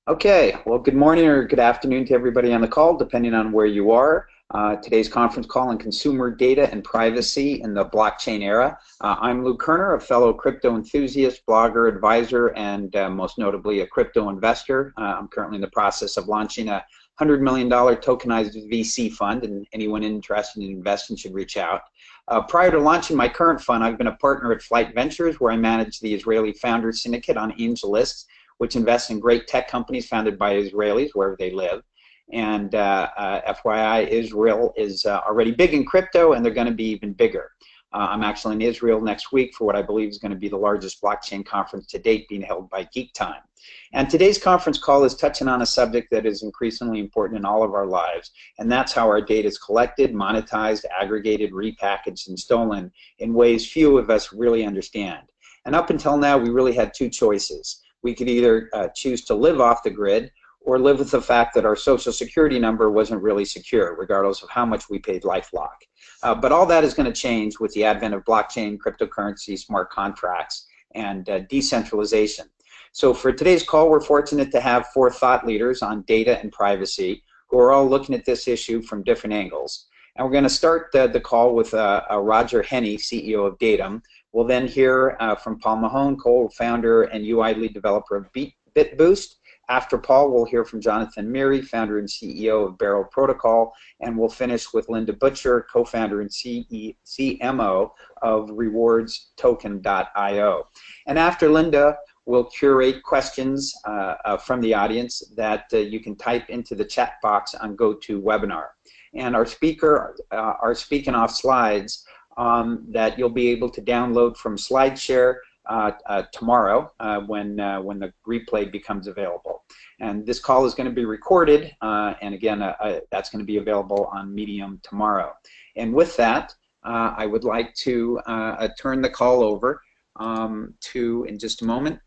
Okay, well, good morning or good afternoon to everybody on the call, depending on where you are. Today's conference call on consumer data and privacy in the blockchain era. I'm Lou Kerner, a fellow crypto enthusiast, blogger, advisor, and most notably a crypto investor. I'm currently in the process of launching a $100 million tokenized VC fund, and anyone interested in investing should reach out. Prior to launching my current fund, I've been a partner at Flight Ventures, where I manage the Israeli Founders Syndicate on AngelList, which invests in great tech companies founded by Israelis wherever they live. And FYI, Israel is already big in crypto, and they're going to be even bigger. I'm actually in Israel next week for what I believe is going to be the largest blockchain conference to date, being held by Geek Time. And today's conference call is touching on a subject that is increasingly important in all of our lives, and that's how our data is collected, monetized, aggregated, repackaged, and stolen in ways few of us really understand. And up until now, we really had two choices. We could either choose to live off the grid or live with the fact that our social security number wasn't really secure, regardless of how much we paid LifeLock. But all that is going to change with the advent of blockchain, cryptocurrency, smart contracts, and decentralization. So for today's call, we're fortunate to have four thought leaders on data and privacy who are all looking at this issue from different angles. And we're going to start the call with Roger Henney, CEO of Datum. We'll then hear from Paul Mahone, co-founder and UI lead developer of BitBoost. After Paul, we'll hear from Jonathan Meary, founder and CEO of Barrel Protocol, and we'll finish with Linda Butcher, co-founder and CMO of RewardsToken.io. And after Linda, we'll curate questions from the audience that you can type into the chat box on GoToWebinar. And our speaker are speaking off slides that you'll be able to download from SlideShare tomorrow when the replay becomes available. And this call is going to be recorded, and again, that's going to be available on Medium tomorrow. And with that, I would like to turn the call over to, in just a moment,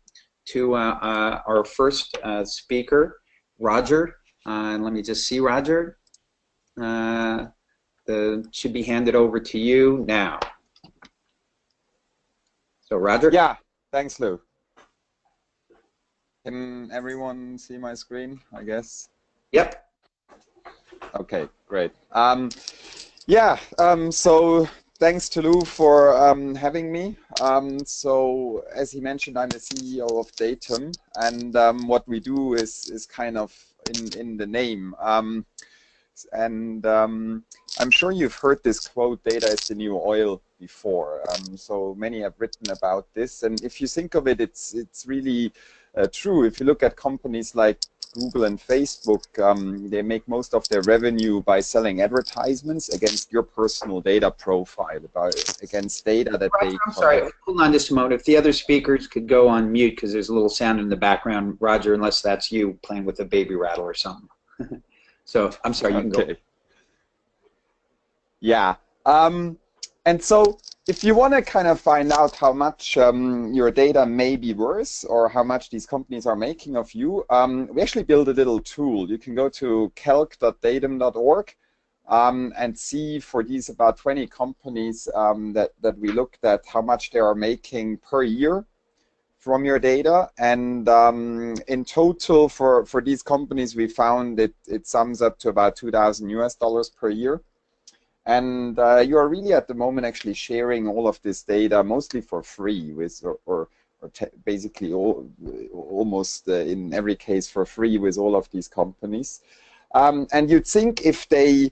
to our first speaker, Roger. And let me just see, Roger. Should be handed over to you now. So Roger? Yeah, thanks Lou. Can everyone see my screen, I guess? Yep. Okay, great. So thanks to Lou for having me. So as he mentioned, I'm the CEO of Datum, and what we do is kind of in the name. I'm sure you've heard this quote, data is the new oil, before. So many have written about this, and if you think of it, it's really true. If you look at companies like Google and Facebook, they make most of their revenue by selling advertisements against your personal data profile, against data that Roger, I'm sorry, hold on just a moment. If the other speakers could go on mute, because there's a little sound in the background, Roger, unless that's you playing with a baby rattle or something. So I'm sorry, you can go. Yeah, and so if you want to kind of find out how much your data may be worth or how much these companies are making of you, we actually build a little tool. You can go to calc.datum.org and see for these about 20 companies that we looked at how much they are making per year from your data, and in total for these companies we found it sums up to about $2,000 per year. And you are really at the moment actually sharing all of this data mostly for free with basically almost in every case for free with all of these companies. And you'd think if they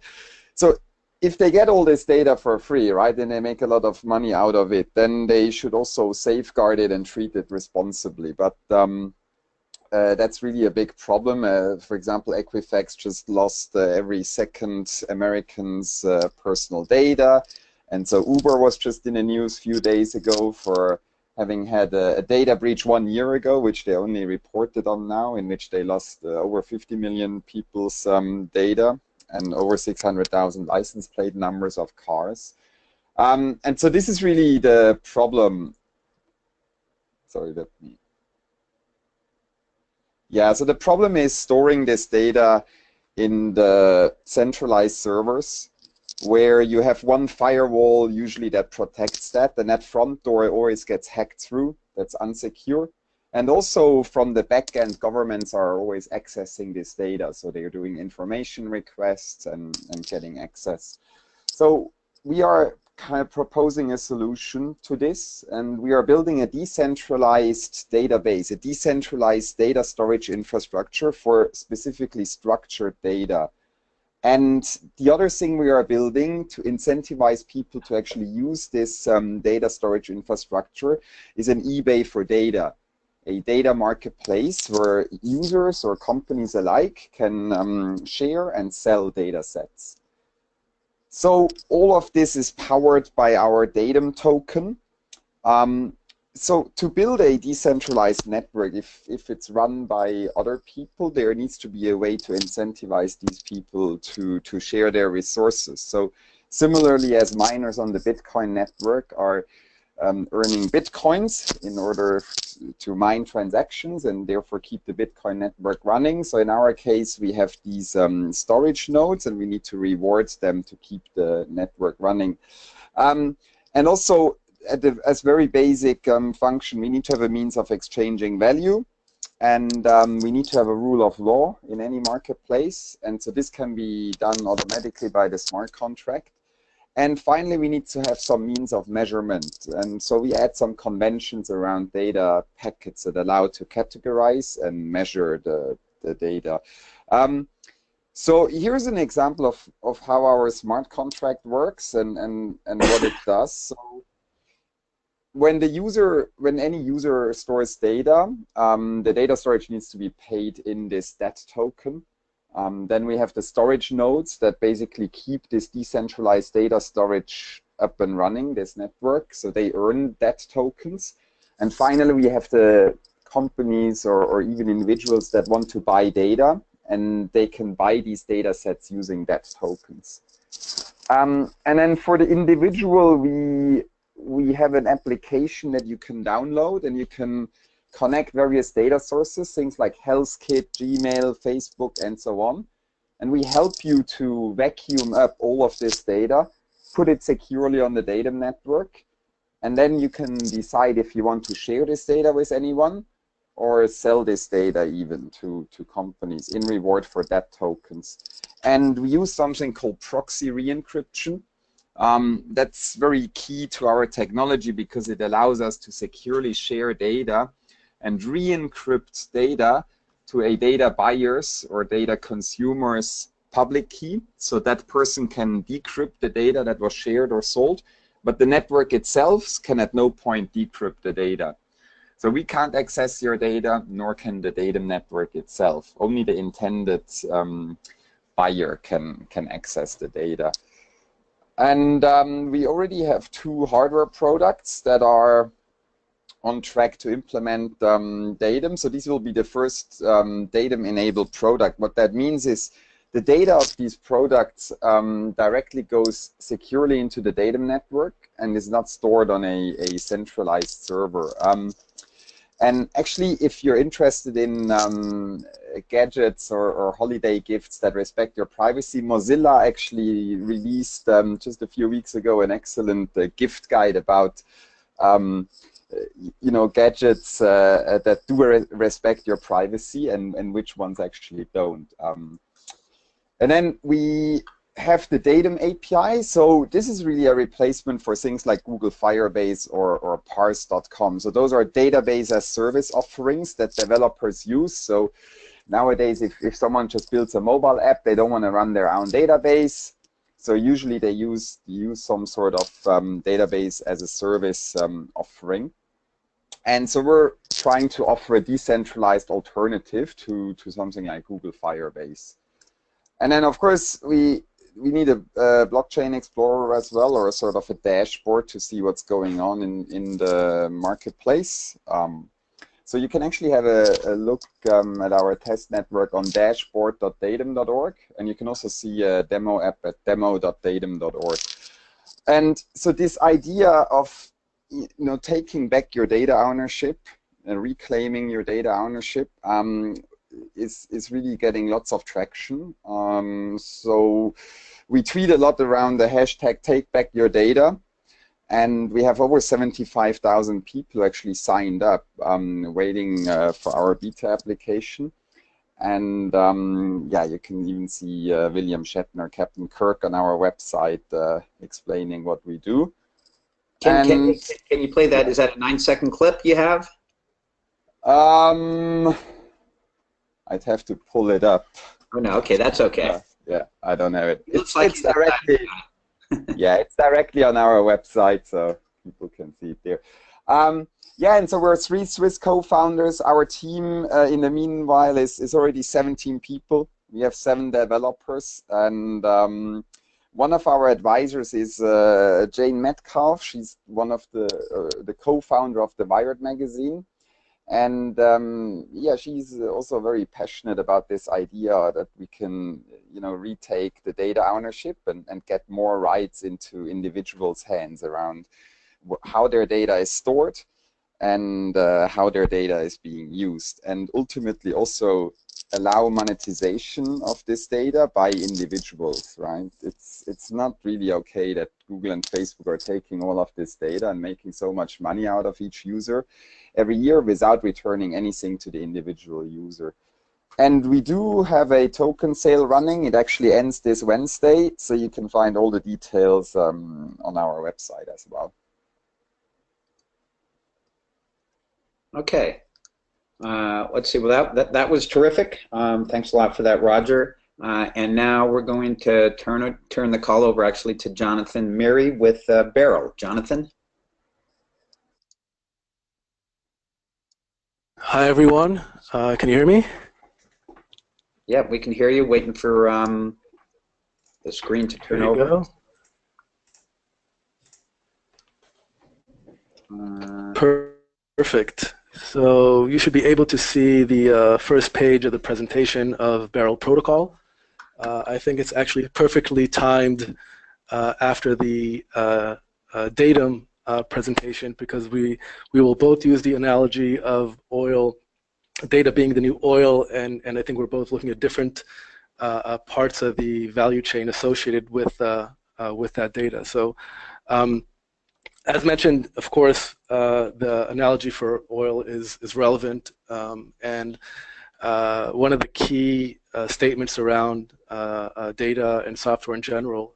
get all this data for free, right, and they make a lot of money out of it, then they should also safeguard it and treat it responsibly. But that's really a big problem. For example, Equifax just lost every second American's personal data. And so Uber was just in the news a few days ago for having had a data breach 1 year ago, which they only reported on now, in which they lost over 50 million people's data and over 600,000 license plate numbers of cars. And so this is really the problem. Sorry, yeah, so the problem is storing this data in the centralized servers where you have one firewall usually that protects that, and that front door always gets hacked through. That's unsecure. And also from the back end, governments are always accessing this data. So they're doing information requests and getting access. So we are kind of proposing a solution to this, and we are building a decentralized database, a decentralized data storage infrastructure for specifically structured data. And the other thing we are building to incentivize people to actually use this data storage infrastructure is an eBay for data, a data marketplace where users or companies alike can share and sell data sets. So all of this is powered by our Datum token. So to build a decentralized network, if it's run by other people, there needs to be a way to incentivize these people to share their resources. So similarly as miners on the Bitcoin network are earning Bitcoins in order to mine transactions and therefore keep the Bitcoin network running. So in our case, we have these storage nodes and we need to reward them to keep the network running. And also, as very basic function, we need to have a means of exchanging value, and we need to have a rule of law in any marketplace, and so this can be done automatically by the smart contract. And finally, we need to have some means of measurement, and so we add some conventions around data packets that allow to categorize and measure the data. So here's an example of how our smart contract works and what it does. So when any user stores data, the data storage needs to be paid in this DAT token. Then we have the storage nodes that basically keep this decentralized data storage up and running, this network, so they earn DAT tokens. And finally, we have the companies or even individuals that want to buy data, and they can buy these data sets using DAT tokens. And then for the individual, we have an application that you can download, and you can connect various data sources, things like HealthKit, Gmail, Facebook, and so on. And we help you to vacuum up all of this data, put it securely on the Datum network, and then you can decide if you want to share this data with anyone or sell this data even to companies in reward for that tokens. And we use something called proxy re-encryption. That's very key to our technology because it allows us to securely share data and re-encrypt data to a data buyer's or data consumer's public key, so that person can decrypt the data that was shared or sold, but the network itself can at no point decrypt the data. So we can't access your data, nor can the Datum network itself. Only the intended buyer can access the data. And we already have 2 hardware products that are on track to implement Datum. So this will be the first Datum-enabled product. What that means is the data of these products directly goes securely into the Datum network and is not stored on a centralized server. And actually, if you're interested in gadgets or holiday gifts that respect your privacy, Mozilla actually released just a few weeks ago an excellent gift guide about gadgets that do respect your privacy and which ones actually don't. And then we have the Datum API. So this is really a replacement for things like Google Firebase or Parse.com. So those are database as service offerings that developers use. So nowadays, if someone just builds a mobile app, they don't want to run their own database. So usually they use some sort of database as a service offering. And so we're trying to offer a decentralized alternative to something like Google Firebase. And then, of course, we need a blockchain explorer as well, or a sort of a dashboard to see what's going on in the marketplace. So you can actually have a look at our test network on dashboard.datum.org, and you can also see a demo app at demo.datum.org. And so this idea of taking back your data ownership and reclaiming your data ownership is really getting lots of traction. So we tweet a lot around the hashtag #TakeBackYourData. And we have over 75,000 people actually signed up, waiting for our beta application. And yeah, you can even see William Shatner, Captain Kirk on our website explaining what we do. Can you play that? Is that a 9-second clip you have? I'd have to pull it up. Oh no, okay, that's okay. Yeah, I don't have it. Looks like it's directly. Yeah, it's directly on our website, so people can see it there. Yeah, and so we're 3 Swiss co-founders. Our team, in the meanwhile, is already 17 people. We have 7 developers, and one of our advisors is Jane Metcalf. She's one of the co-founder of the Wired magazine. And yeah, she's also very passionate about this idea that we can, retake the data ownership and get more rights into individuals' hands around how their data is stored and how their data is being used, and ultimately also allow monetization of this data by individuals, right? It's not really okay that Google and Facebook are taking all of this data and making so much money out of each user every year without returning anything to the individual user. And we do have a token sale running. It actually ends this Wednesday, so you can find all the details on our website as well. Okay. Let's see. Well, that was terrific. Thanks a lot for that, Roger. And now we're going to turn the call over actually to Jonathan Mary with Beryl. Jonathan. Hi everyone. Can you hear me? Yeah, we can hear you. Waiting for the screen to turn over. Perfect. So you should be able to see the first page of the presentation of Beryl Protocol. I think it's actually perfectly timed after the Datum presentation, because we will both use the analogy of oil, data being the new oil, and I think we're both looking at different parts of the value chain associated with that data. So as mentioned, of course, the analogy for oil is relevant, and one of the key statements around data and software in general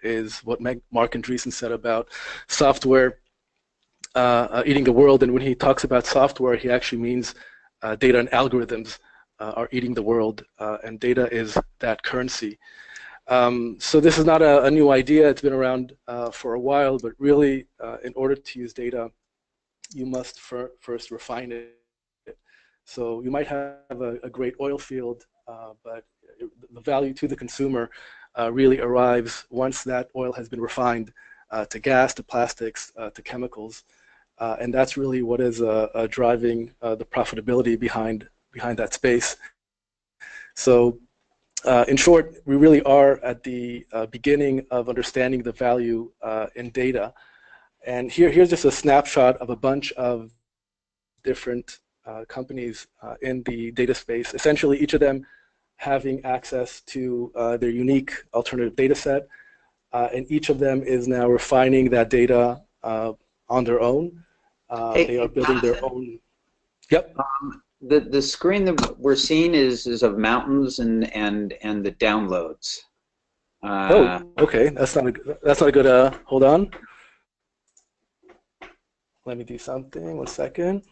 is what Mark Andreessen said about software eating the world. And when he talks about software, he actually means data and algorithms are eating the world, and data is that currency. So this is not a new idea. It's been around for a while, but really, in order to use data, you must first refine it. So you might have a great oil field, but the value to the consumer really arrives once that oil has been refined to gas, to plastics, to chemicals, and that's really what is driving the profitability behind that space. So in short, we really are at the beginning of understanding the value in data. And here's just a snapshot of a bunch of different companies in the data space, essentially each of them having access to their unique alternative data set, and each of them is now refining that data on their own. They are building their own. Yep. The screen that we're seeing is of mountains and the downloads. Oh, okay. That's not a good. Hold on. Let me do something. 1 second.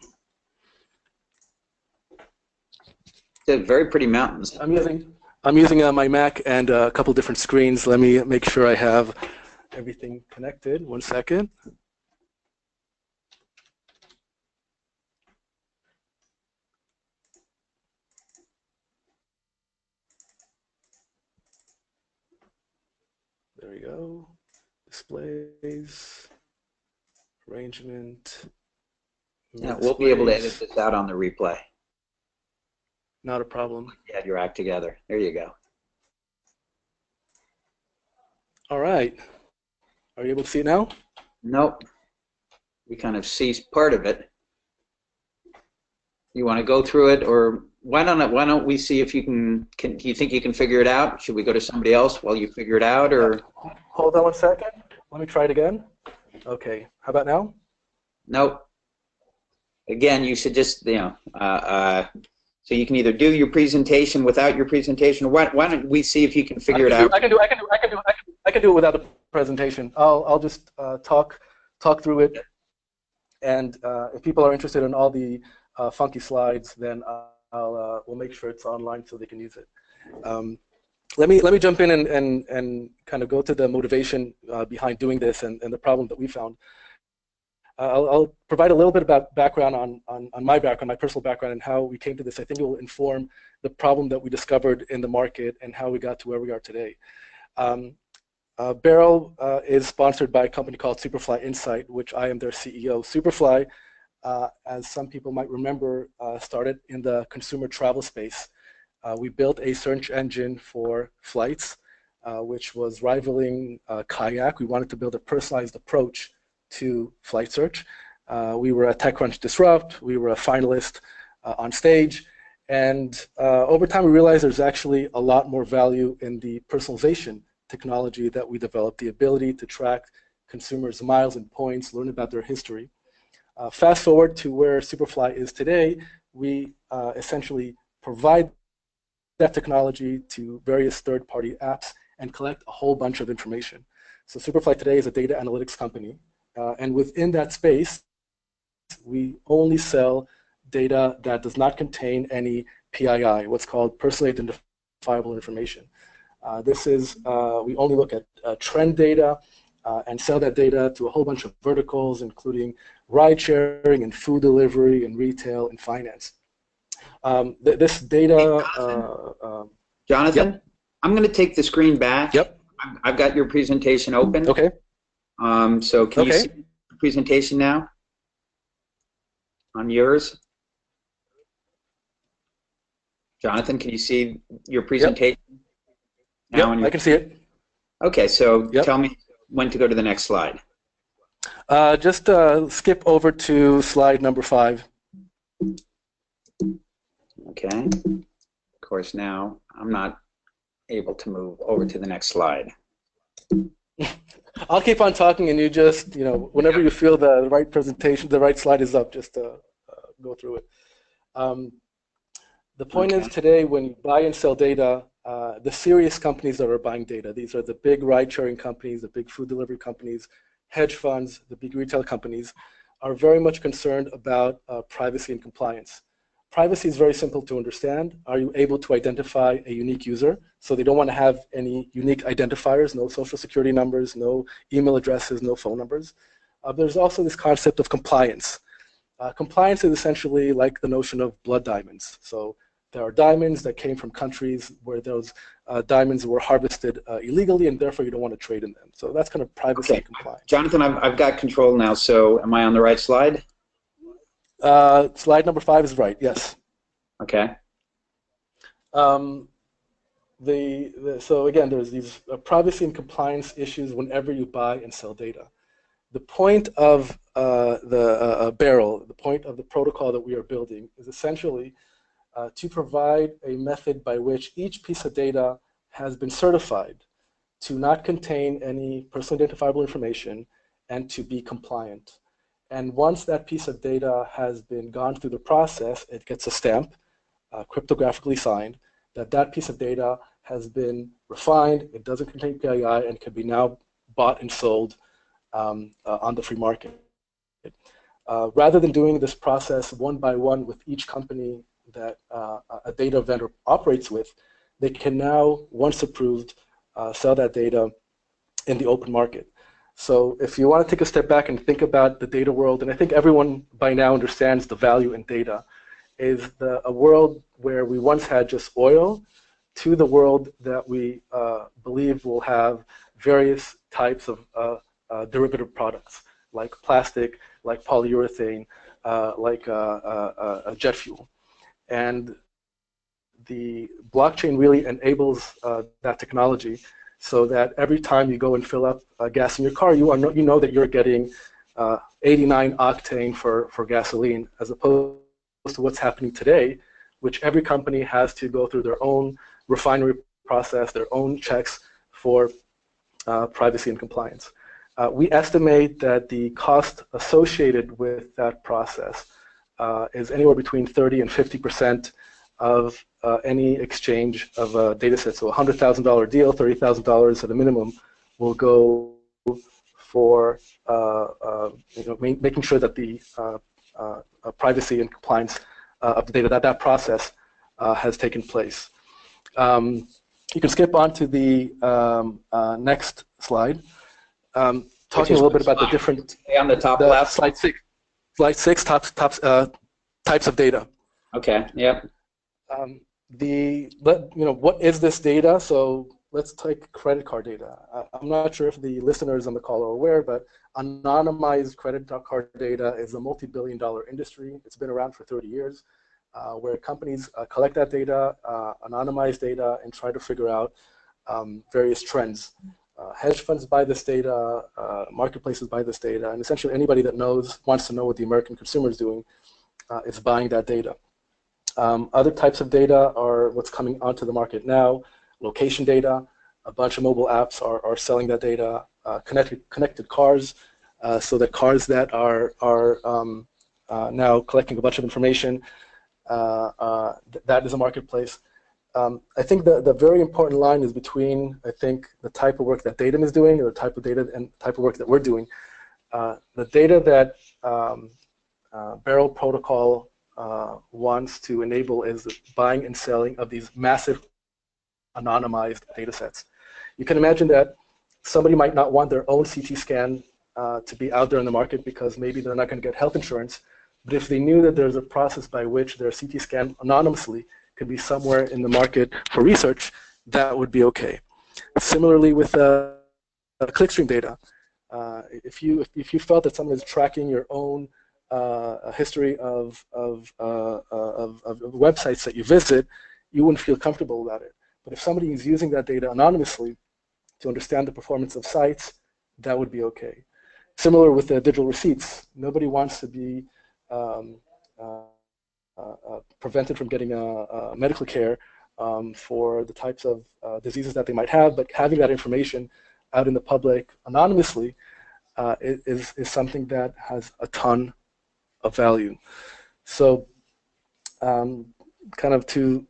They're very pretty mountains. I'm using my Mac and a couple different screens. Let me make sure I have everything connected. 1 second. There we go. Displays, arrangement. Yeah, we'll be able to edit this out on the replay. Not a problem. You had your act together. There you go. All right. Are you able to see it now? Nope. We kind of see part of it. You want to go through it, or why don't we see if you can do you think you can figure it out? Should we go to somebody else while you figure it out, or? Hold on 1 second. Let me try it again. Okay, how about now? Nope. Again, you should just, so you can either do your presentation without your presentation, or why don't we see if you can figure it out? I can do it without the presentation. I'll just talk through it, and if people are interested in all the funky slides, then we'll make sure it's online so they can use it. Let me jump in and kind of go to the motivation behind doing this and the problem that we found. I'll provide a little bit about background on my background, my personal background, and how we came to this. I think it will inform the problem that we discovered in the market and how we got to where we are today. Beryl is sponsored by a company called Superfly Insight, which I am their CEO. Superfly, as some people might remember, started in the consumer travel space. We built a search engine for flights, which was rivaling Kayak. We wanted to build a personalized approach to flight search. We were a TechCrunch Disrupt. We were a finalist on stage. And over time, we realized there's actually a lot more value in the personalization technology that we developed, the ability to track consumers' miles and points, learn about their history. Fast forward to where Superfly is today, we essentially provide that technology to various third-party apps and collect a whole bunch of information. So Superfly today is a data analytics company. And within that space, we only sell data that does not contain any PII, what's called personally identifiable information. This is, we only look at trend data and sell that data to a whole bunch of verticals, including ride sharing and food delivery and retail and finance. This data... Jonathan, yep. I'm going to take the screen back. Yep. I've got your presentation open. Okay. So can you see the presentation now on yours? Jonathan, can you see your presentation? Yep, Now I can see it. Okay, so tell me when to go to the next slide. Just skip over to slide number 5. Okay. Of course, now I'm not able to move over to the next slide. I'll keep on talking, and you just, whenever you feel the right presentation, the right slide is up, just go through it. The point is today, when you buy and sell data, the serious companies that are buying data, these are the big ride-sharing companies, the big food delivery companies, hedge funds, the big retail companies, are very much concerned about privacy and compliance. Privacy is very simple to understand. Are you able to identify a unique user? So they don't want to have any unique identifiers, no social security numbers, no email addresses, no phone numbers. There's also this concept of compliance. Compliance is essentially like the notion of blood diamonds. So there are diamonds that came from countries where those diamonds were harvested illegally, and therefore you don't want to trade in them. So that's kind of privacy and compliance. Jonathan, I've got control now, so am I on the right slide? Slide number 5 is right, yes. Okay. So again, there's these privacy and compliance issues whenever you buy and sell data. The point of the Beryl, the point of the protocol that we are building is essentially to provide a method by which each piece of data has been certified to not contain any personally identifiable information and to be compliant. And once that piece of data has been gone through the process, it gets a stamp, cryptographically signed, that piece of data has been refined, it doesn't contain PII, and can be now bought and sold on the free market. Rather than doing this process one by one with each company that a data vendor operates with, they can now, once approved, sell that data in the open market. So if you want to take a step back and think about the data world, and I think everyone by now understands the value in data, is a world where we once had just oil to the world that we believe will have various types of derivative products, like plastic, like polyurethane, like jet fuel. And the blockchain really enables that technology, so that every time you go and fill up gas in your car, you know that you're getting 89 octane for gasoline, as opposed to what's happening today, which every company has to go through their own refinery process, their own checks for privacy and compliance. We estimate that the cost associated with that process is anywhere between 30 and 50% of any exchange of a data set. So a $100,000 deal, $30,000 at a minimum will go for making sure that the privacy and compliance of the data, that process has taken place. You can skip on to the next slide. Talking a little bit about the different on the top left. Slide six, types of data. Okay. Yep. What is this data? So let's take credit card data. I'm not sure if the listeners on the call are aware, but anonymized credit card data is a multi-billion-dollar industry. It's been around for 30 years, where companies collect that data, anonymize data, and try to figure out various trends. Hedge funds buy this data, marketplaces buy this data, and essentially anybody that wants to know what the American consumer is doing is buying that data. Other types of data are what's coming onto the market now. Location data, a bunch of mobile apps are selling that data. Connected cars, so that cars that are now collecting a bunch of information, that is a marketplace. I think the very important line is between, I think, the type of work that Datum is doing, or the type of data and type of work that we're doing. The data that Barrel Protocol wants to enable is the buying and selling of these massive anonymized data sets. You can imagine that somebody might not want their own CT scan to be out there in the market because maybe they're not going to get health insurance, but if they knew that there's a process by which their CT scan anonymously could be somewhere in the market for research, that would be okay. Similarly with clickstream data, if you felt that someone is tracking your own history of websites that you visit, you wouldn't feel comfortable about it. But if somebody is using that data anonymously to understand the performance of sites, that would be okay. Similar with the digital receipts. Nobody wants to be prevented from getting medical care for the types of diseases that they might have, but having that information out in the public anonymously is something that has a ton of value. So kind of to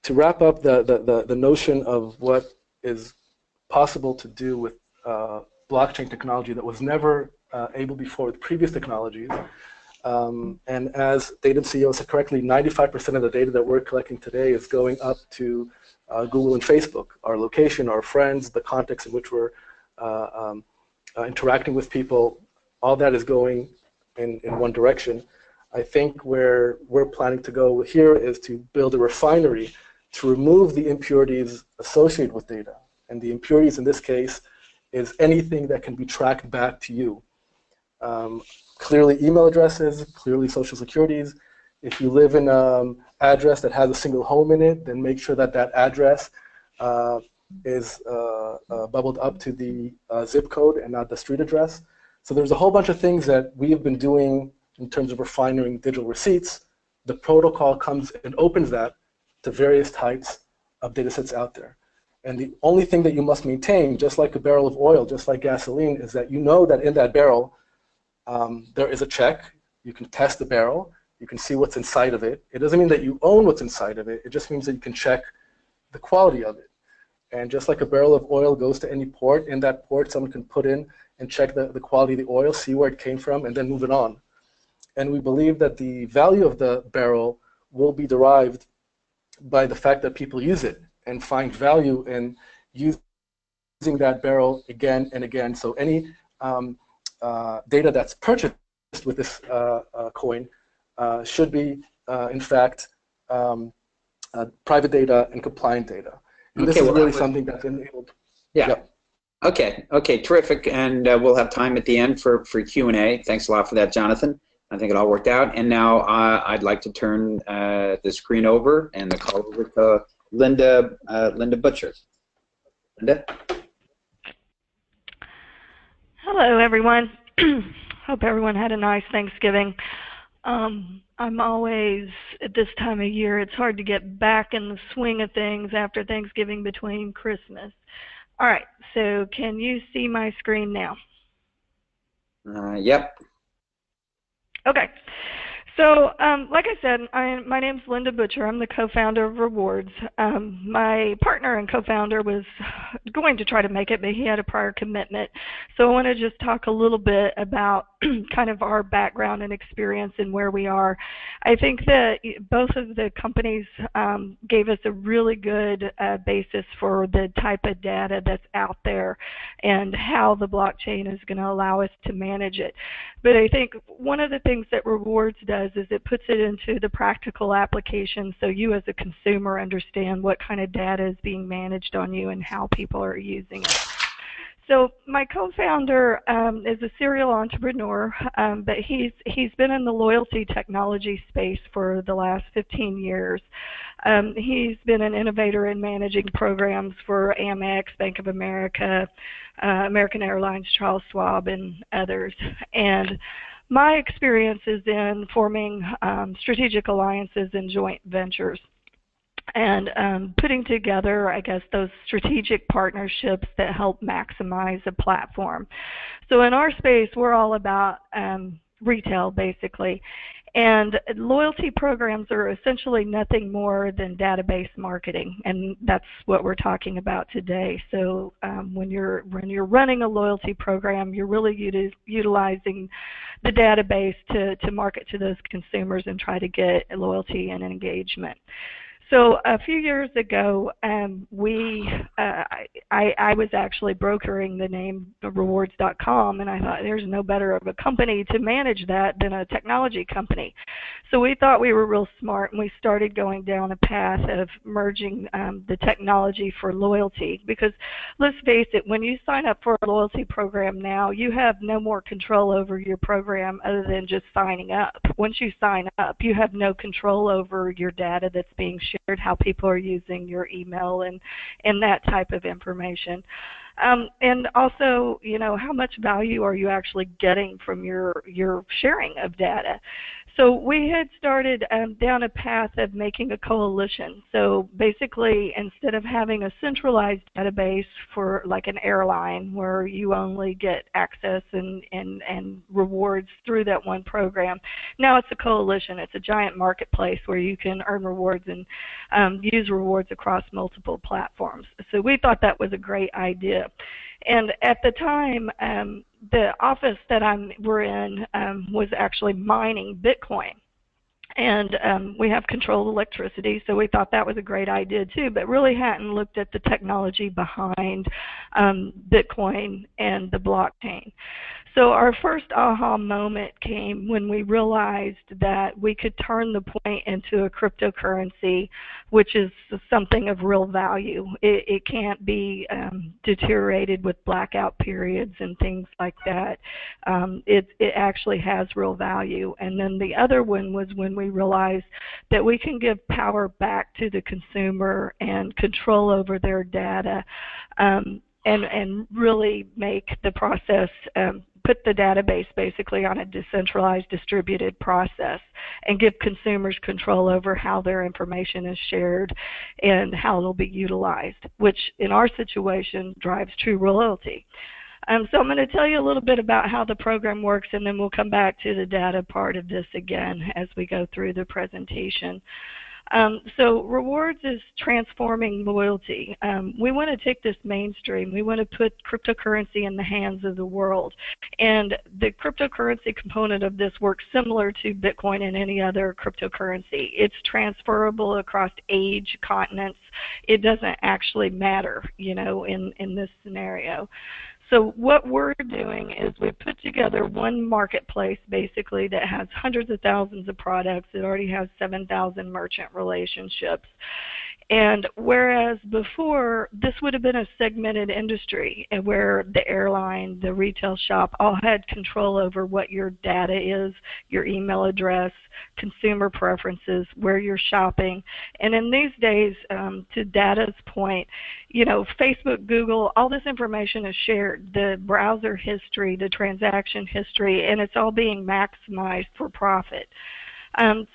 wrap up the notion of what is possible to do with blockchain technology that was never able before with previous technologies. And as Datum CEO said correctly, 95% of the data that we're collecting today is going up to Google and Facebook, our location, our friends, the context in which we're interacting with people. All that is going in one direction. I think where we're planning to go here is to build a refinery to remove the impurities associated with data. And the impurities in this case is anything that can be tracked back to you. Clearly email addresses, clearly social securities. If you live in an address that has a single home in it, then make sure that that address is bubbled up to the zip code and not the street address. So there's a whole bunch of things that we have been doing in terms of refining digital receipts. The protocol comes and opens that to various types of data sets out there. And the only thing that you must maintain, just like a barrel of oil, just like gasoline, is that you know that in that barrel there is a check. You can test the barrel. You can see what's inside of it. It doesn't mean that you own what's inside of it. It just means that you can check the quality of it. And just like a barrel of oil goes to any port, in that port someone can put in and check the quality of the oil, see where it came from, and then move it on. And we believe that the value of the barrel will be derived by the fact that people use it and find value in using that barrel again and again. So any data that's purchased with this coin should be, in fact, private data and compliant data. And this is really something that's enabled. Yeah. Okay. Okay. Terrific. And we'll have time at the end for Q&A. Thanks a lot for that, Jonathan. I think it all worked out. And now I'd like to turn the screen over and the call over to Linda Butcher. Linda? Hello, everyone. Hope everyone had a nice Thanksgiving. I'm always, at this time of year, it's hard to get back in the swing of things after Thanksgiving between Christmas. All right, so can you see my screen now? Yep. Okay. So, like I said, my name's Linda Butcher. I'm the co-founder of Rewards. My partner and co-founder was going to try to make it, but he had a prior commitment. So I want to just talk a little bit about kind of our background and experience and where we are. I think that both of the companies gave us a really good basis for the type of data that's out there and how the blockchain is going to allow us to manage it. But I think one of the things that Rewards does is it puts it into the practical application so you as a consumer understand what kind of data is being managed on you and how people are using it. So my co-founder is a serial entrepreneur, but he's been in the loyalty technology space for the last 15 years. He's been an innovator in managing programs for Amex, Bank of America, American Airlines, Charles Schwab, and others. And my experience is in forming strategic alliances and joint ventures and putting together, I guess, those strategic partnerships that help maximize a platform. So in our space, we're all about retail, basically. And loyalty programs are essentially nothing more than database marketing, and that's what we're talking about today. So when you're running a loyalty program, you're really utilizing the database to market to those consumers and try to get loyalty and engagement. So a few years ago, I was actually brokering the name rewards.com, and I thought there's no better of a company to manage that than a technology company. So we thought we were real smart, and we started going down a path of merging the technology for loyalty. Because let's face it, when you sign up for a loyalty program now, you have no more control over your program other than just signing up. Once you sign up, you have no control over your data that's being shared, how people are using your email and that type of information. And also, you know, how much value are you actually getting from your sharing of data? So we had started down a path of making a coalition. So basically, instead of having a centralized database for like an airline where you only get access and rewards through that one program, now it's a coalition. It's a giant marketplace where you can earn rewards and use rewards across multiple platforms. So we thought that was a great idea. And at the time, the office that we're in was actually mining Bitcoin. And we have controlled electricity, so we thought that was a great idea too, but really hadn't looked at the technology behind Bitcoin and the blockchain. So our first aha moment came when we realized that we could turn the point into a cryptocurrency, which is something of real value. It can't be deteriorated with blackout periods and things like that. It actually has real value. And then the other one was when we realized that we can give power back to the consumer and control over their data and really make the process put the database basically on a decentralized, distributed process and give consumers control over how their information is shared and how it'll be utilized, which in our situation drives true loyalty. So I'm going to tell you a little bit about how the program works, and then we'll come back to the data part of this again as we go through the presentation. So Rewards is transforming loyalty. We want to take this mainstream. We want to put cryptocurrency in the hands of the world. And the cryptocurrency component of this works similar to Bitcoin and any other cryptocurrency. It's transferable across age, continents. It doesn't actually matter, you know, in this scenario. So what we're doing is we put together one marketplace basically that has hundreds of thousands of products. It already has 7,000 merchant relationships. And whereas before, this would have been a segmented industry where the airline, the retail shop all had control over what your data is, your email address, consumer preferences, where you're shopping. And in these days, to data's point, you know, Facebook, Google, all this information is shared, the browser history, the transaction history, and it's all being maximized for profit.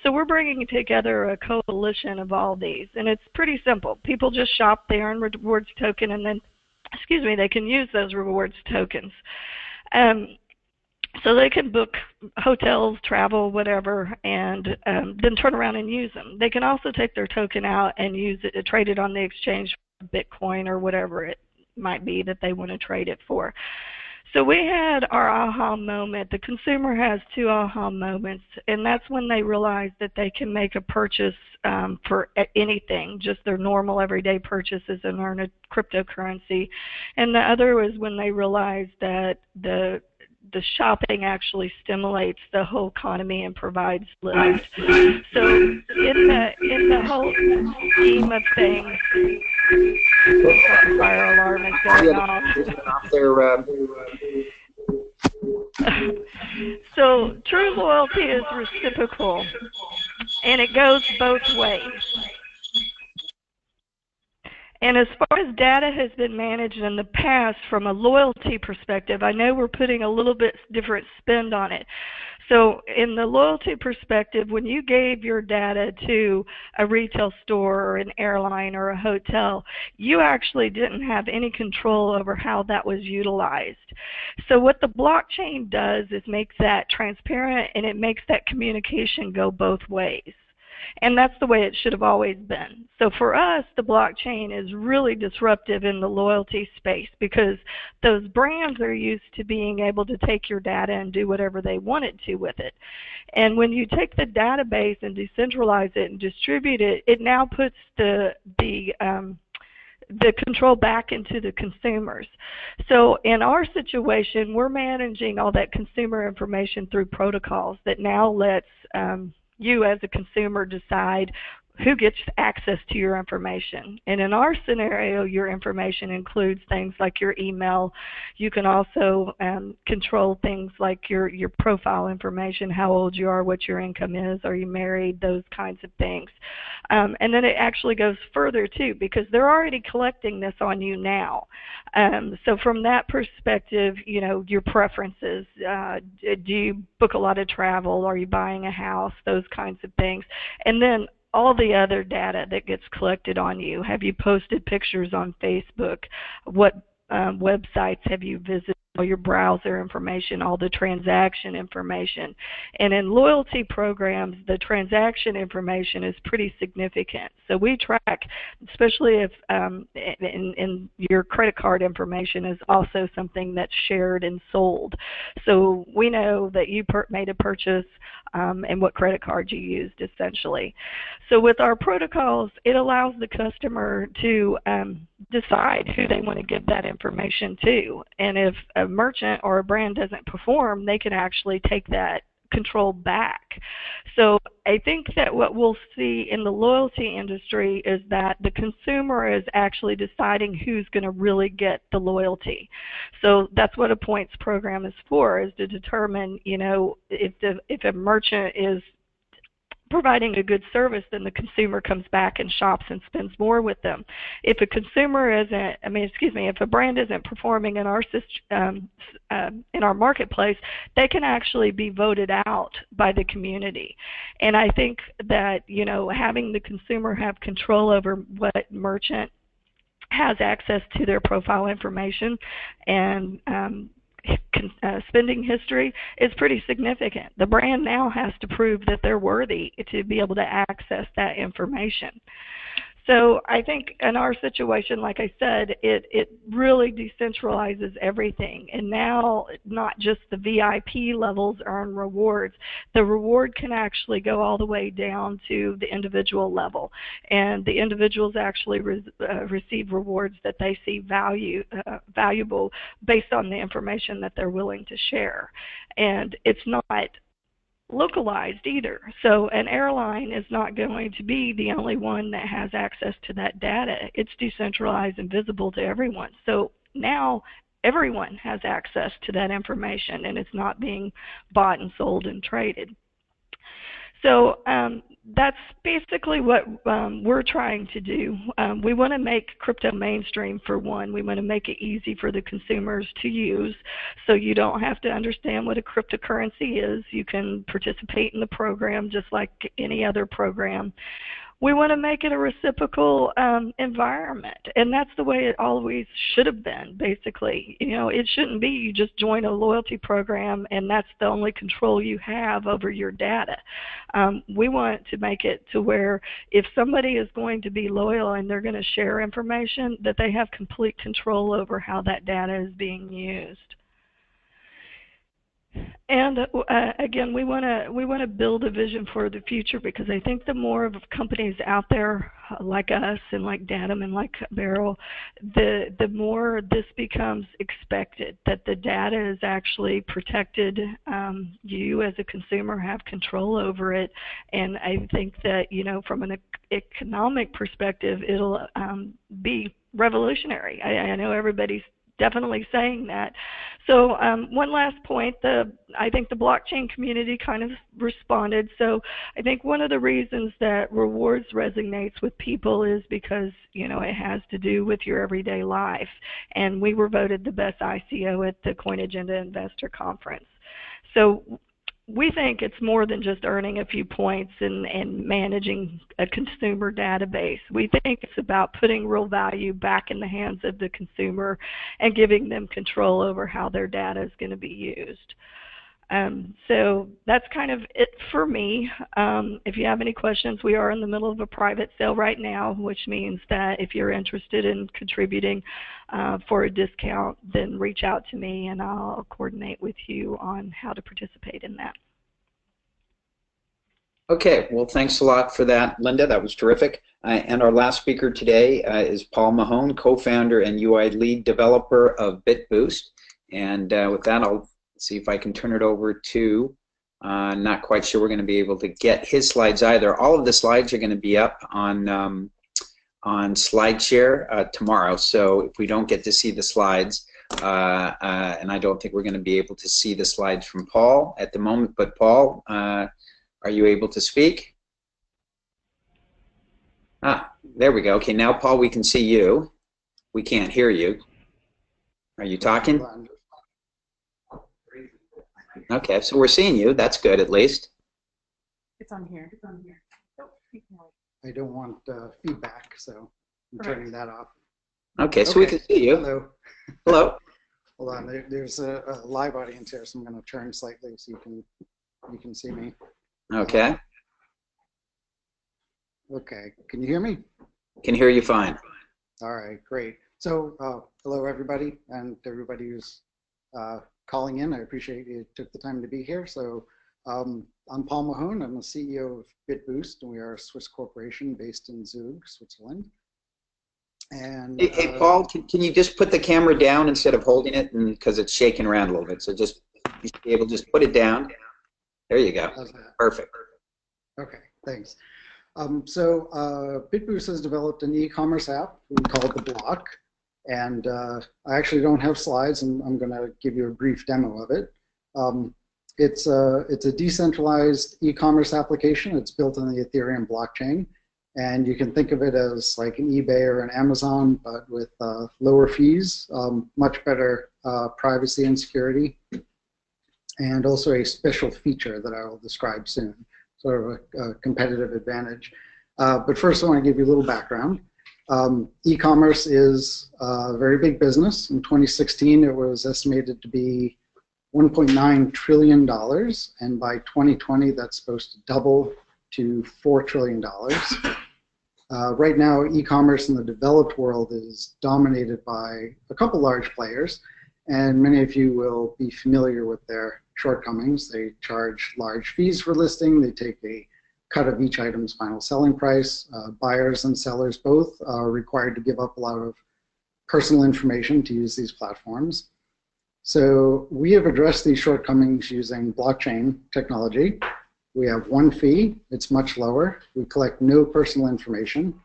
So we're bringing together a coalition of all these, and it's pretty simple. People just shop, they earn rewards token, and then, they can use those rewards tokens. So they can book hotels, travel, whatever, and then turn around and use them. They can also take their token out and use it, trade it on the exchange for Bitcoin or whatever it might be that they want to trade it for. So we had our aha moment. The consumer has two aha moments, and that's when they realize that they can make a purchase for anything, just their normal everyday purchases, and earn a cryptocurrency. And the other was when they realize that the shopping actually stimulates the whole economy and provides lift. So in the whole scheme of things, fire alarm is going off. So true loyalty is reciprocal, and it goes both ways. And as far as data has been managed in the past from a loyalty perspective, I know we're putting a little bit different spin on it. So in the loyalty perspective, when you gave your data to a retail store or an airline or a hotel, you actually didn't have any control over how that was utilized. So what the blockchain does is makes that transparent, and it makes that communication go both ways. And that's the way it should have always been. So for us, the blockchain is really disruptive in the loyalty space, because those brands are used to being able to take your data and do whatever they wanted to with it. And when you take the database and decentralize it and distribute it, it now puts the control back into the consumers. So in our situation, we're managing all that consumer information through protocols that now lets you as a consumer decide who gets access to your information. And in our scenario, your information includes things like your email. You can also control things like your profile information, how old you are, what your income is, are you married, those kinds of things. And then it actually goes further too, because they're already collecting this on you now. So from that perspective, you know, your preferences, do you book a lot of travel, are you buying a house, those kinds of things. And then all the other data that gets collected on you. Have you posted pictures on Facebook? What websites have you visited? All your browser information, all the transaction information. And in loyalty programs, the transaction information is pretty significant. So we track, especially if in your credit card information is also something that's shared and sold. So we know that you made a purchase and what credit card you used, essentially. So with our protocols, it allows the customer to decide who they want to give that information to. And if a merchant or a brand doesn't perform, they can actually take that control back. So I think that what we'll see in the loyalty industry is that the consumer is actually deciding who's going to really get the loyalty. So that's what a points program is for, is to determine, you know, if a merchant is providing a good service, then the consumer comes back and shops and spends more with them. If a consumer isn't, if a brand isn't performing in our marketplace, they can actually be voted out by the community. And I think that, you know, having the consumer have control over what merchant has access to their profile information and spending history is pretty significant. The brand now has to prove that they're worthy to be able to access that information. So I think in our situation, like I said, it really decentralizes everything. And now not just the VIP levels earn rewards. The reward can actually go all the way down to the individual level. And the individuals actually receive rewards that they see valuable based on the information that they're willing to share. And it's not localized either. So an airline is not going to be the only one that has access to that data. It's decentralized and visible to everyone. So now everyone has access to that information, and it's not being bought and sold and traded. So that's basically what we're trying to do. We want to make crypto mainstream, for one. We want to make it easy for the consumers to use, so you don't have to understand what a cryptocurrency is. You can participate in the program just like any other program. We want to make it a reciprocal environment, and that's the way it always should have been, basically. You know, it shouldn't be you just join a loyalty program and that's the only control you have over your data. We want to make it to where if somebody is going to be loyal and they're going to share information, that they have complete control over how that data is being used. And again, we want to build a vision for the future, because I think the more of companies out there like us and like Datum and like Beryl, the more this becomes expected, that the data is actually protected. You as a consumer have control over it, and I think that, you know, from an economic perspective, it'll be revolutionary. I know everybody's definitely saying that. So one last point, I think the blockchain community kind of responded. So I think one of the reasons that rewards resonates with people is because, you know, it has to do with your everyday life. And we were voted the best ICO at the Coin Agenda Investor Conference. So we think it's more than just earning a few points and managing a consumer database. We think it's about putting real value back in the hands of the consumer and giving them control over how their data is going to be used. So that's kind of it for me. If you have any questions, we are in the middle of a private sale right now, which means that if you're interested in contributing for a discount, then reach out to me and I'll coordinate with you on how to participate in that. Okay, well, thanks a lot for that, Linda. That was terrific. And our last speaker today is Paul Mahone, co-founder and UI lead developer of BitBoost. And with that, I'll see if I can turn it over to, not quite sure we're going to be able to get his slides either. All of the slides are going to be up on SlideShare tomorrow. So if we don't get to see the slides, and I don't think we're going to be able to see the slides from Paul at the moment, but Paul, are you able to speak? Ah, there we go. Okay, now Paul, we can see you. We can't hear you. Are you talking? Okay, so we're seeing you. That's good, at least. It's on here. It's on here. I don't want feedback, so I'm turning that off. Okay, so we can see you. Hello. Hello. Hold on. There's a live audience here, so I'm going to turn slightly so you can see me. Okay. Okay. Can you hear me? Can hear you fine. All right. Great. So hello, everybody, and everybody who's calling in. I appreciate you took the time to be here. So I'm Paul Mahone. I'm the CEO of BitBoost, and we are a Swiss corporation based in Zug, Switzerland. And hey Paul, can you just put the camera down instead of holding it, because it's shaking around a little bit? So just you should be able to just put it down. There you go. Perfect. Okay, thanks. So BitBoost has developed an e-commerce app we call it The Block. And I actually don't have slides, and I'm going to give you a brief demo of it. It's a decentralized e-commerce application. It's built on the Ethereum blockchain, and you can think of it as like an eBay or an Amazon, but with lower fees, much better privacy and security, and also a special feature that I will describe soon, sort of a competitive advantage. But first, I want to give you a little background. E-commerce is a very big business. In 2016, it was estimated to be $1.9 trillion, and by 2020, that's supposed to double to $4 trillion. Right now, e-commerce in the developed world is dominated by a couple large players, and many of you will be familiar with their shortcomings. They charge large fees for listing. They take a cut of each item's final selling price. Buyers and sellers both are required to give up a lot of personal information to use these platforms. So we have addressed these shortcomings using blockchain technology. We have one fee. It's much lower. We collect no personal information,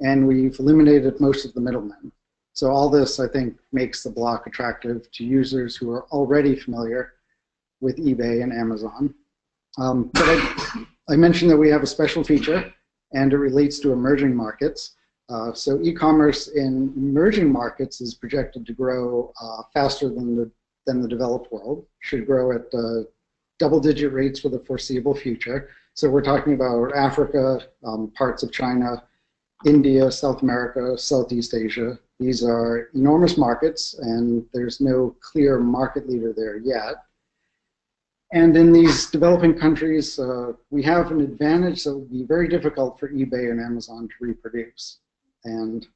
and we've eliminated most of the middlemen. So all this, I think, makes the block attractive to users who are already familiar with eBay and Amazon. But I mentioned that we have a special feature, and it relates to emerging markets. So e-commerce in emerging markets is projected to grow faster than the developed world. Should grow at double-digit rates for the foreseeable future. So we're talking about Africa, parts of China, India, South America, Southeast Asia. These are enormous markets, and there's no clear market leader there yet. And in these developing countries, we have an advantage that would be very difficult for eBay and Amazon to reproduce. And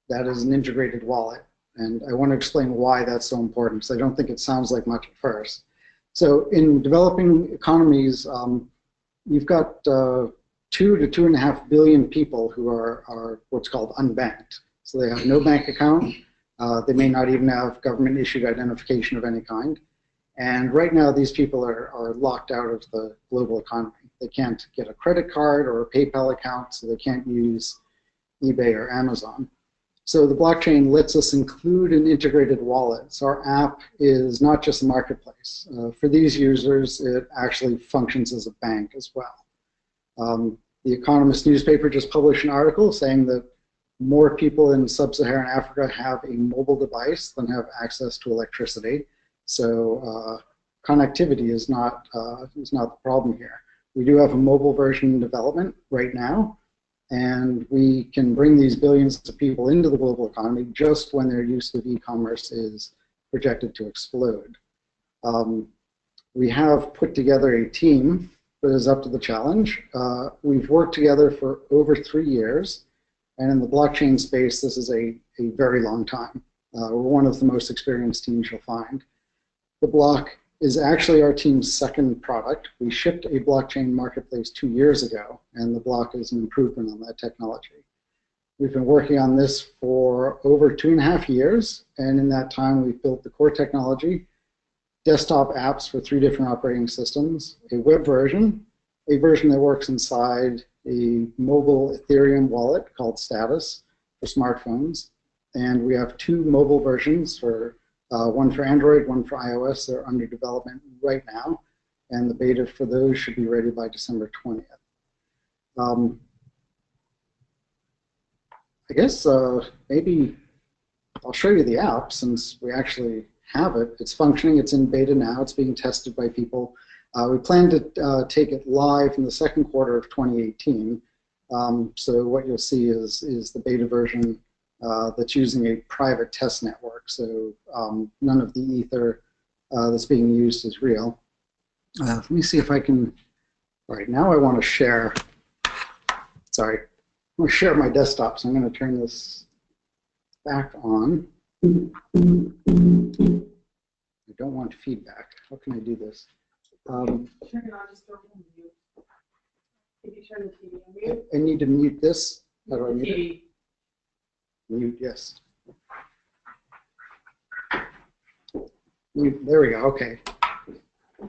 that is an integrated wallet. And I want to explain why that's so important, because I don't think it sounds like much at first. So in developing economies, you've got 2 to 2.5 billion people who are what's called unbanked. So they have no bank account. They may not even have government-issued identification of any kind. And right now, these people are locked out of the global economy. They can't get a credit card or a PayPal account, so they can't use eBay or Amazon. So the blockchain lets us include an integrated wallet. So our app is not just a marketplace. For these users, it actually functions as a bank as well. The Economist newspaper just published an article saying that more people in sub-Saharan Africa have a mobile device than have access to electricity. So connectivity is not the problem here. We do have a mobile version in development right now, and we can bring these billions of people into the global economy just when their use of e-commerce is projected to explode. We have put together a team that is up to the challenge. We've worked together for over 3 years, and in the blockchain space, this is a very long time. We're one of the most experienced teams you'll find. The block is actually our team's second product. We shipped a blockchain marketplace 2 years ago, and the block is an improvement on that technology. We've been working on this for over 2.5 years, and in that time, we've built the core technology, desktop apps for 3 different operating systems, a web version, a version that works inside a mobile Ethereum wallet called Status for smartphones, and we have 2 mobile versions for one for Android, one for iOS. They're under development right now, and the beta for those should be ready by December 20th. I guess maybe I'll show you the app since we actually have it. It's functioning. It's in beta now. It's being tested by people. We plan to take it live in the second quarter of 2018. So what you'll see is the beta version that's using a private test network. So none of the ether that's being used is real. Let me see if I can. All right, now I want to share. Sorry, I want to share my desktop. So I'm going to turn this back on. I don't want feedback. How can I do this? Turn it on, just don't mute. If you turn the TV on mute. I need to mute this. How do I mute TV. it? Mute, yes. Mute, there we go, okay.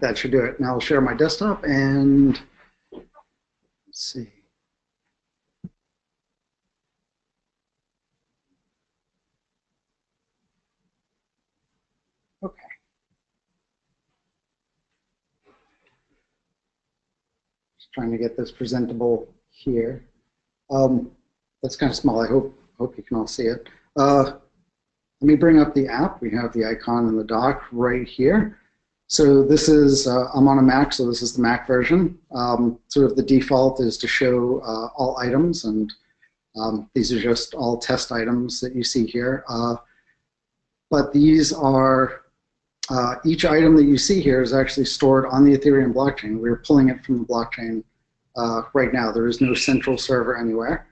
That should do it. Now I'll share my desktop and let's see. Okay. Just trying to get this presentable here. That's kind of small. I hope you can all see it. Let me bring up the app. We have the icon in the dock right here. So this is, I'm on a Mac, so this is the Mac version. Sort of the default is to show all items, and these are just all test items that you see here. But these are, each item that you see here is actually stored on the Ethereum blockchain. We're pulling it from the blockchain right now. There is no central server anywhere.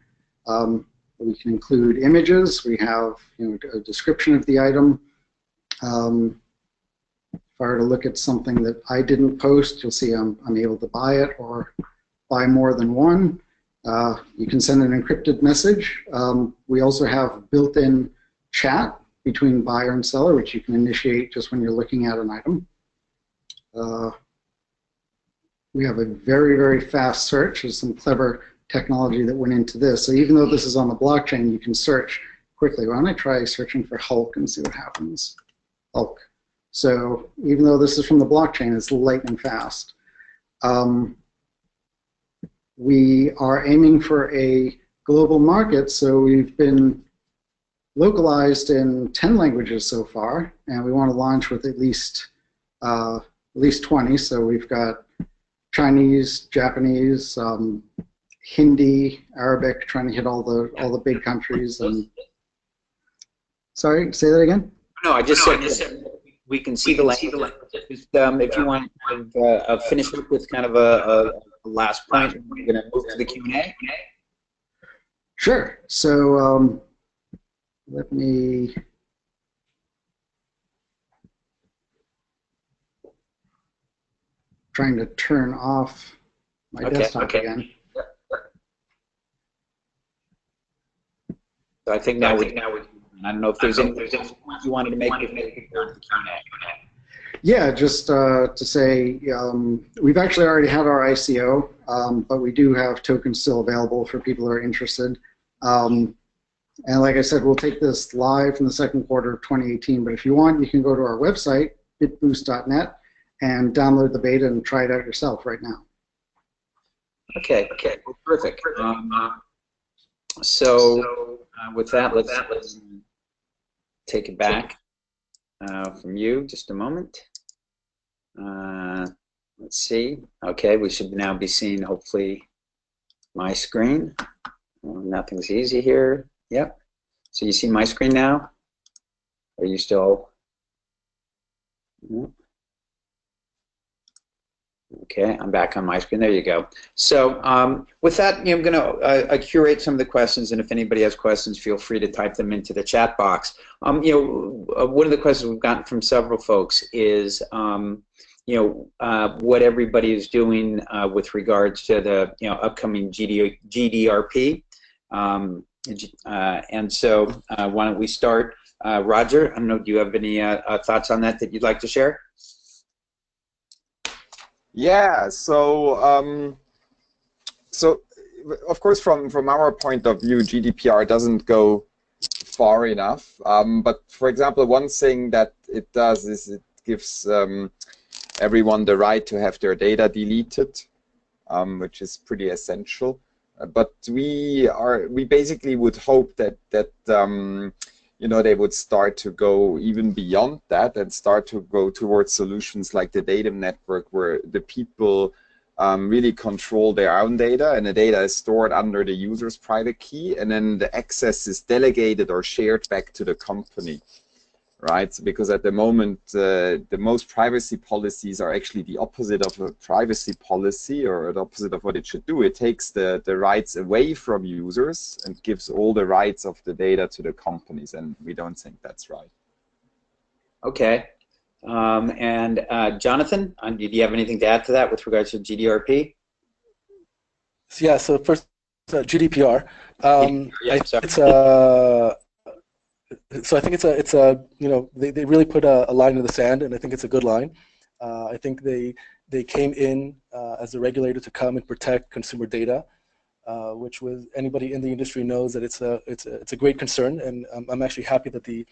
We can include images. We have a description of the item. If I were to look at something that I didn't post, you'll see I'm able to buy it or buy more than one. You can send an encrypted message. We also have built-in chat between buyer and seller, which you can initiate just when you're looking at an item. We have a very, very fast search. There's some clever technology that went into this. So even though this is on the blockchain, you can search quickly. Why don't I try searching for Hulk and see what happens? Hulk. So even though this is from the blockchain, it's lightning fast. We are aiming for a global market, so we've been localized in 10 languages so far, and we want to launch with at least 20. So we've got Chinese, Japanese, Hindi, Arabic, trying to hit all the big countries. And sorry, say that again. No, I just said we can see the language. Just, if you want to finish up with kind of a last point, we're going to move to the Q&A. Sure. So let me. Trying to turn off my desktop again. So I think now we. I don't know if there's any points you wanted to make before we go to the Q&A. Yeah, just to say we've actually already had our ICO, but we do have tokens still available for people who are interested. And like I said, we'll take this live in the second quarter of 2018. But if you want, you can go to our website, bitboost.net, and download the beta and try it out yourself right now. Okay, well, perfect. So with that, let's take it back from you. Just a moment. Let's see. Okay, we should now be seeing hopefully my screen. Well, nothing's easy here. Yep. So you see my screen now? Are you still? Yep. Okay, I'm back on my screen. There you go. So with that, I'm going to curate some of the questions, and if anybody has questions, feel free to type them into the chat box. One of the questions we've gotten from several folks is, what everybody is doing with regards to the upcoming GDRP, and so why don't we start? Roger, I don't know, do you have any thoughts on that you'd like to share? Yeah, so of course from our point of view, GDPR doesn't go far enough. But for example, one thing that it does is it gives everyone the right to have their data deleted, which is pretty essential. But we basically would hope that they would start to go even beyond that and start to go towards solutions like the Datum Network, where the people really control their own data, and the data is stored under the user's private key, and then the access is delegated or shared back to the company, right? Because at the moment, the most privacy policies are actually the opposite of a privacy policy, or the opposite of what it should do. It takes the rights away from users and gives all the rights of the data to the companies, and we don't think that's right. Okay. And Jonathan, do you have anything to add to that with regards to GDRP? Yeah, so first, GDPR. So I think it's a they really put a line in the sand, and I think it's a good line. I think they came in as a regulator to come and protect consumer data, which was, anybody in the industry knows that it's a great concern, and I'm actually happy that the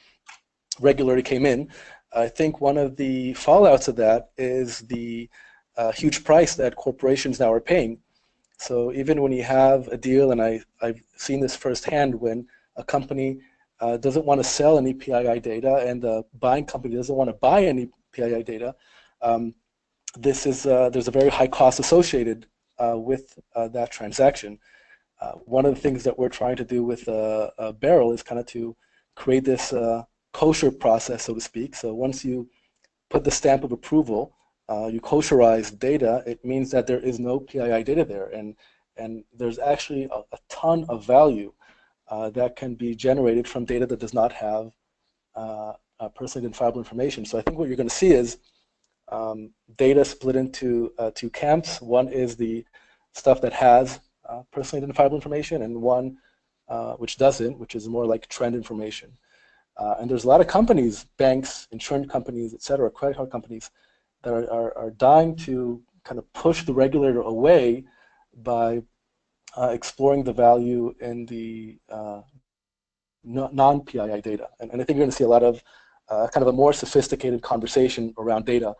regulator came in. I think one of the fallouts of that is the huge price that corporations now are paying. So even when you have a deal, and I've seen this firsthand, when a company doesn't want to sell any PII data, and the buying company doesn't want to buy any PII data, there's a very high cost associated with that transaction. One of the things that we're trying to do with Beryl is kind of to create this kosher process, so to speak. So once you put the stamp of approval, you kosherize data, it means that there is no PII data there, and there's actually a ton of value that can be generated from data that does not have personally identifiable information. So I think what you're going to see is data split into two camps. One is the stuff that has personally identifiable information, and one which doesn't, which is more like trend information. And there's a lot of companies, banks, insurance companies, et cetera, credit card companies, that are dying to kind of push the regulator away by exploring the value in the non-PII data. And I think you're going to see a lot of kind of a more sophisticated conversation around data,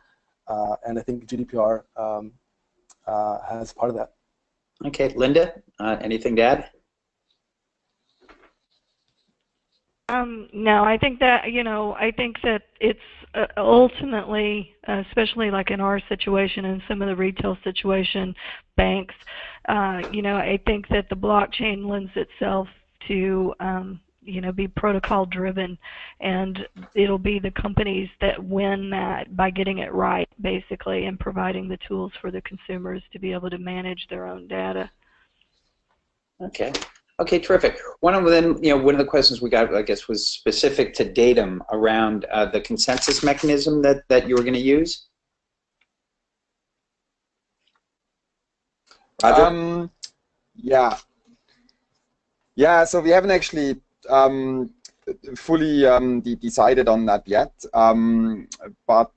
and I think GDPR has part of that. Okay, Linda, anything to add? No, I think that, I think that it's ultimately, especially like in our situation and some of the retail situation, banks, I think that the blockchain lends itself to, be protocol driven, and it'll be the companies that win that by getting it right, basically, and providing the tools for the consumers to be able to manage their own data. Okay. Okay, terrific. One of the questions we got, I guess, was specific to Datum around the consensus mechanism that you were going to use. Roger? Yeah. Yeah, so we haven't actually fully decided on that yet, but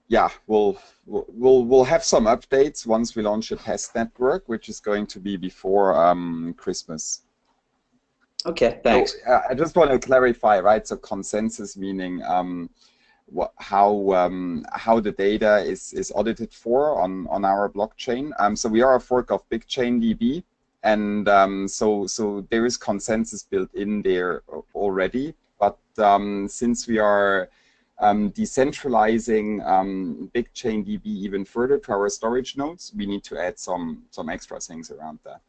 yeah, we'll have some updates once we launch a test network, which is going to be before Christmas. Okay, thanks. So, I just want to clarify, right? So consensus meaning how the data is audited for on our blockchain. So we are a fork of BigChainDB, and so there is consensus built in there already. But since we are decentralizing BigChainDB even further to our storage nodes, we need to add some extra things around that.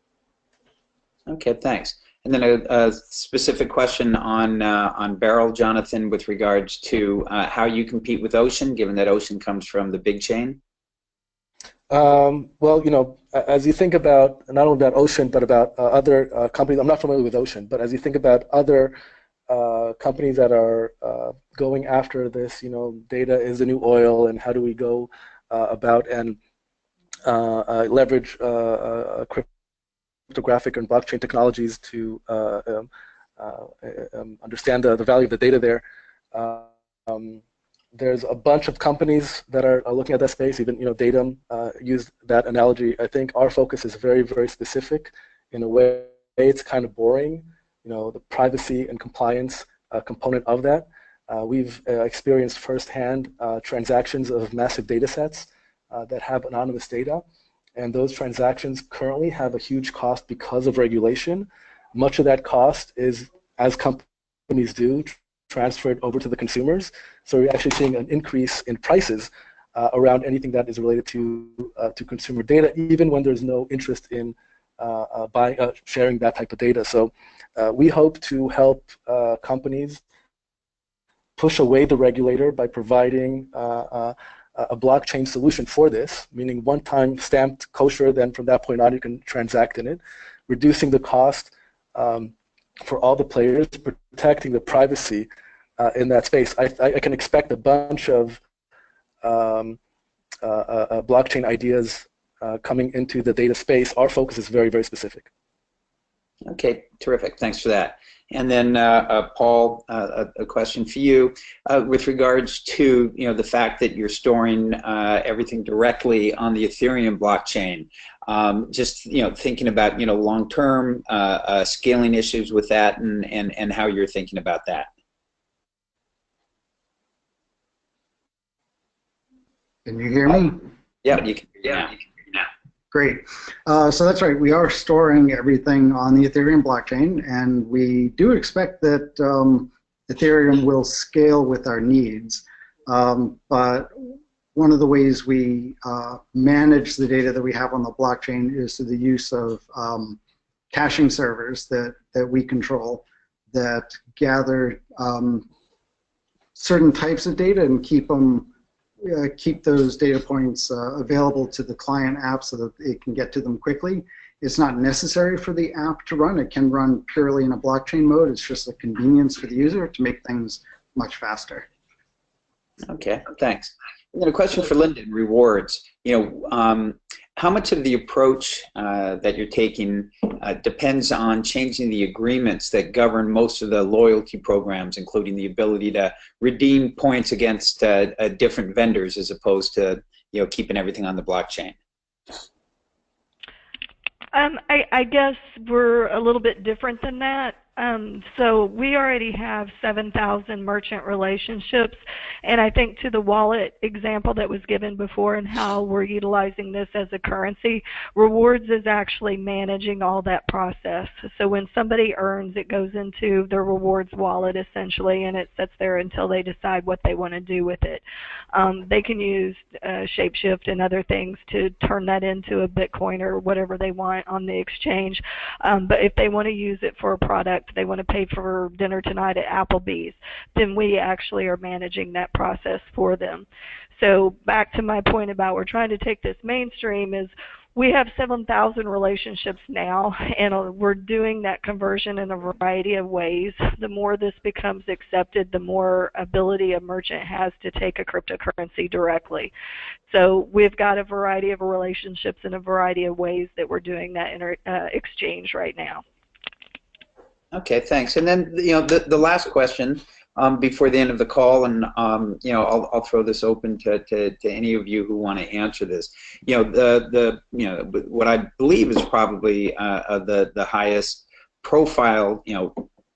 Okay, thanks. And then a specific question on Beryl, Jonathan, with regards to how you compete with Ocean, given that Ocean comes from the big chain. Well, as you think about not only about Ocean but about other companies, I'm not familiar with Ocean, but as you think about other companies that are going after this, data is the new oil, and how do we go about and leverage cryptographic and blockchain technologies to understand the value of the data there. There's a bunch of companies that are looking at that space. Even Datum used that analogy. I think our focus is very, very specific. In a way, it's kind of boring. The privacy and compliance component of that. We've experienced firsthand transactions of massive data sets that have anonymous data, and those transactions currently have a huge cost because of regulation. Much of that cost is, as companies do, transferred over to the consumers. So we're actually seeing an increase in prices around anything that is related to consumer data, even when there's no interest in sharing that type of data. So we hope to help companies push away the regulator by providing a blockchain solution for this, meaning one-time stamped kosher, then from that point on you can transact in it, reducing the cost for all the players, protecting the privacy in that space. I can expect a bunch of blockchain ideas coming into the data space. Our focus is very, very specific. Okay, terrific. Thanks for that. And then, Paul, a question for you with regards to the fact that you're storing everything directly on the Ethereum blockchain. Just thinking about long-term scaling issues with that, and how you're thinking about that. Can you hear me? Yeah, you can hear me now. Great. So that's right. We are storing everything on the Ethereum blockchain, and we do expect that Ethereum will scale with our needs. But one of the ways we manage the data that we have on the blockchain is through the use of caching servers that we control that gather certain types of data and keep those data points available to the client app so that it can get to them quickly. It's not necessary for the app to run. It can run purely in a blockchain mode. It's just a convenience for the user to make things much faster. Okay, thanks. And then a question for Lyndon, rewards. How much of the approach that you're taking depends on changing the agreements that govern most of the loyalty programs, including the ability to redeem points against different vendors as opposed to keeping everything on the blockchain? I guess we're a little bit different than that. So we already have 7,000 merchant relationships, and I think to the wallet example that was given before and how we're utilizing this as a currency, rewards is actually managing all that process. So when somebody earns, it goes into their rewards wallet essentially, and it sits there until they decide what they want to do with it. They can use Shapeshift and other things to turn that into a Bitcoin or whatever they want on the exchange, but if they want to use it for a product, they want to pay for dinner tonight at Applebee's, then we actually are managing that process for them. So back to my point about we're trying to take this mainstream is we have 7,000 relationships now, and we're doing that conversion in a variety of ways. The more this becomes accepted, the more ability a merchant has to take a cryptocurrency directly. So we've got a variety of relationships in a variety of ways that we're doing that exchange right now. Okay, thanks. And then the last question before the end of the call, and I'll throw this open to any of you who want to answer this. What I believe is probably the highest profile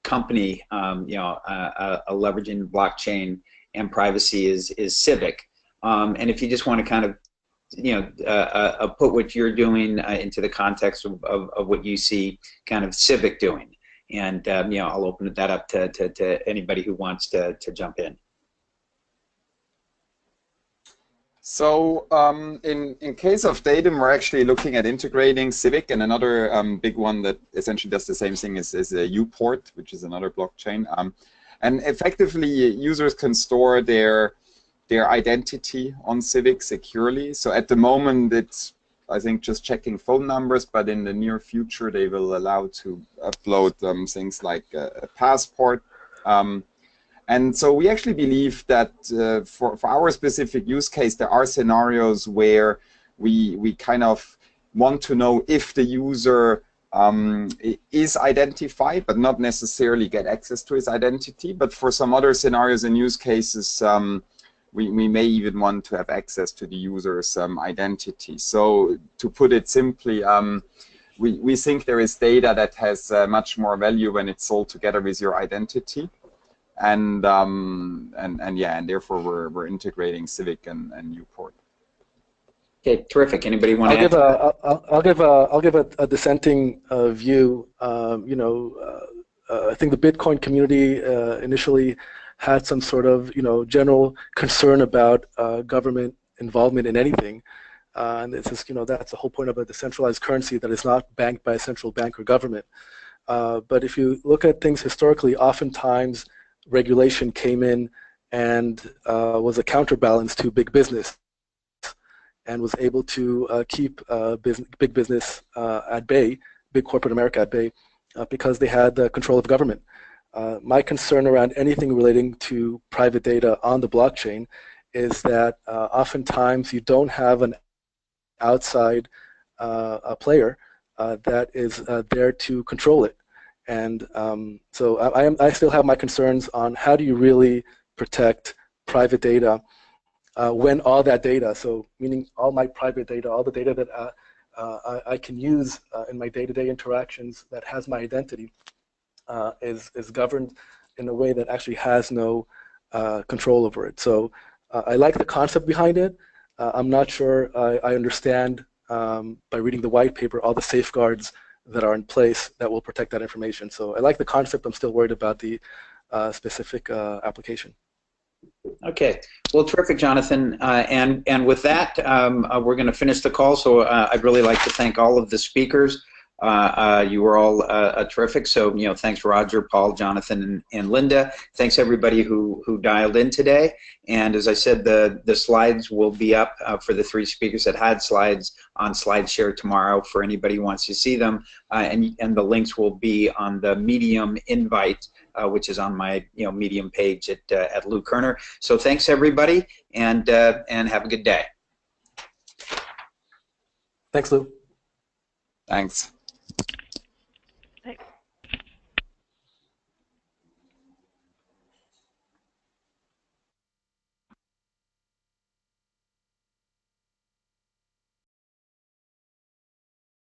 company leveraging blockchain and privacy is Civic. And if you just want to kind of put what you're doing into the context of what you see kind of Civic doing. And I'll open that up to anybody who wants to jump in. So in case of Datum, we're actually looking at integrating Civic, and another big one that essentially does the same thing is Uport, which is another blockchain. And effectively, users can store their identity on Civic securely. So at the moment, it's I think just checking phone numbers, but in the near future they will allow to upload things like a passport. And so we actually believe that for our specific use case, there are scenarios where we kind of want to know if the user is identified, but not necessarily get access to his identity. But for some other scenarios and use cases, we may even want to have access to the user's identity. So to put it simply, we think there is data that has much more value when it's sold together with your identity, and therefore we're integrating Civic and Uport. Okay, terrific. Anybody want to add? I'll give a dissenting view. I think the Bitcoin community initially had some sort of general concern about government involvement in anything, and it's just, that's the whole point of a decentralized currency that is not banked by a central bank or government. But if you look at things historically, oftentimes regulation came in and was a counterbalance to big business, and was able to keep big business at bay, big corporate America at bay, because they had the control of government. My concern around anything relating to private data on the blockchain is that oftentimes you don't have an outside player that is there to control it. And so I still have my concerns on how do you really protect private data when all that data, so meaning all my private data, all the data that I can use in my day-to-day interactions that has my identity, is governed in a way that actually has no control over it. So I like the concept behind it. I'm not sure I understand by reading the white paper all the safeguards that are in place that will protect that information. So I like the concept. I'm still worried about the specific application. Okay, well, terrific, Jonathan. And with that, we're going to finish the call. So I'd really like to thank all of the speakers. You were all terrific. So thanks Roger, Paul, Jonathan, and Linda. Thanks everybody who dialed in today. And as I said, the slides will be up for the three speakers that had slides on SlideShare tomorrow for anybody who wants to see them. And the links will be on the Medium invite, which is on my Medium page at Lou Kerner. So thanks everybody, and have a good day. Thanks, Lou. Thanks.